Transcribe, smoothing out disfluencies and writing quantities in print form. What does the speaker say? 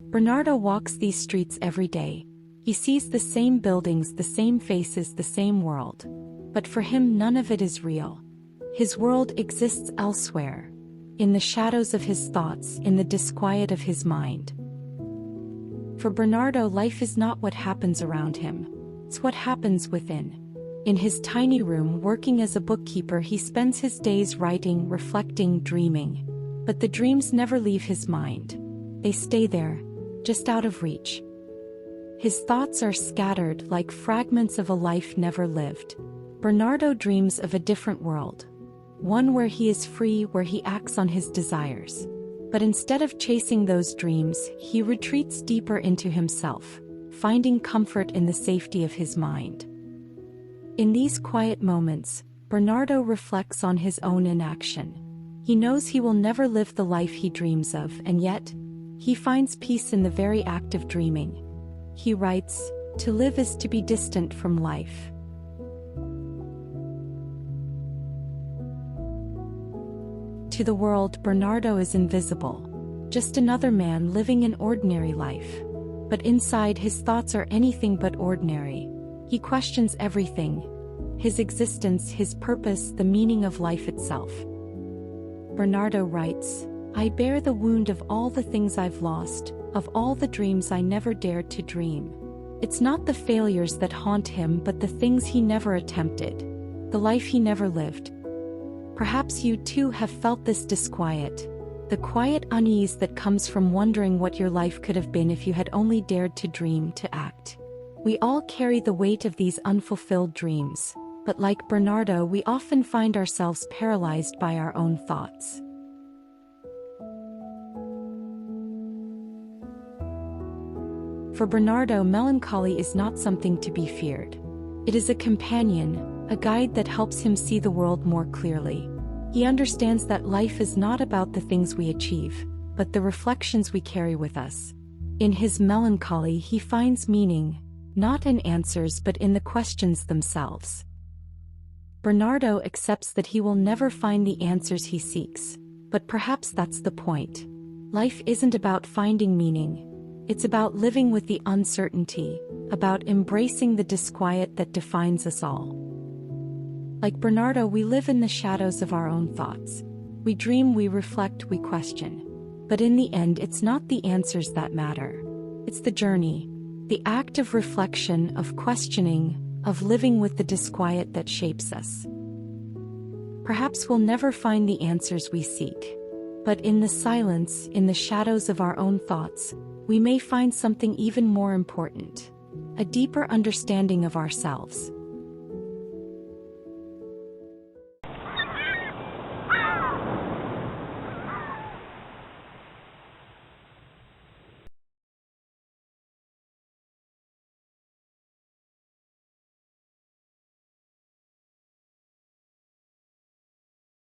Bernardo walks these streets every day. He sees the same buildings, the same faces, the same world. But for him, none of it is real. His world exists elsewhere, in the shadows of his thoughts, in the disquiet of his mind. For Bernardo, life is not what happens around him. It's what happens within. In his tiny room, working as a bookkeeper, he spends his days writing, reflecting, dreaming. But the dreams never leave his mind. They stay there, just out of reach. His thoughts are scattered like fragments of a life never lived. Bernardo dreams of a different world. One where he is free, where he acts on his desires. But instead of chasing those dreams, he retreats deeper into himself, finding comfort in the safety of his mind. In these quiet moments, Bernardo reflects on his own inaction. He knows he will never live the life he dreams of, and yet, he finds peace in the very act of dreaming. He writes, "To live is to be distant from life." To the world, Bernardo is invisible. Just another man living an ordinary life. But inside, his thoughts are anything but ordinary. He questions everything. His existence, his purpose, the meaning of life itself. Bernardo writes, "I bear the wound of all the things I've lost, of all the dreams I never dared to dream." It's not the failures that haunt him, but the things he never attempted. The life he never lived. Perhaps you too have felt this disquiet. The quiet unease that comes from wondering what your life could have been if you had only dared to dream, to act. We all carry the weight of these unfulfilled dreams, but like Bernardo, we often find ourselves paralyzed by our own thoughts. For Bernardo, melancholy is not something to be feared. It is a companion, a guide that helps him see the world more clearly. He understands that life is not about the things we achieve, but the reflections we carry with us. In his melancholy, he finds meaning, not in answers but in the questions themselves. Bernardo accepts that he will never find the answers he seeks, but perhaps that's the point. Life isn't about finding meaning. It's about living with the uncertainty, about embracing the disquiet that defines us all. Like Bernardo, we live in the shadows of our own thoughts. We dream, we reflect, we question. But in the end, it's not the answers that matter. It's the journey, the act of reflection, of questioning, of living with the disquiet that shapes us. Perhaps we'll never find the answers we seek. But in the silence, in the shadows of our own thoughts, we may find something even more important. A deeper understanding of ourselves.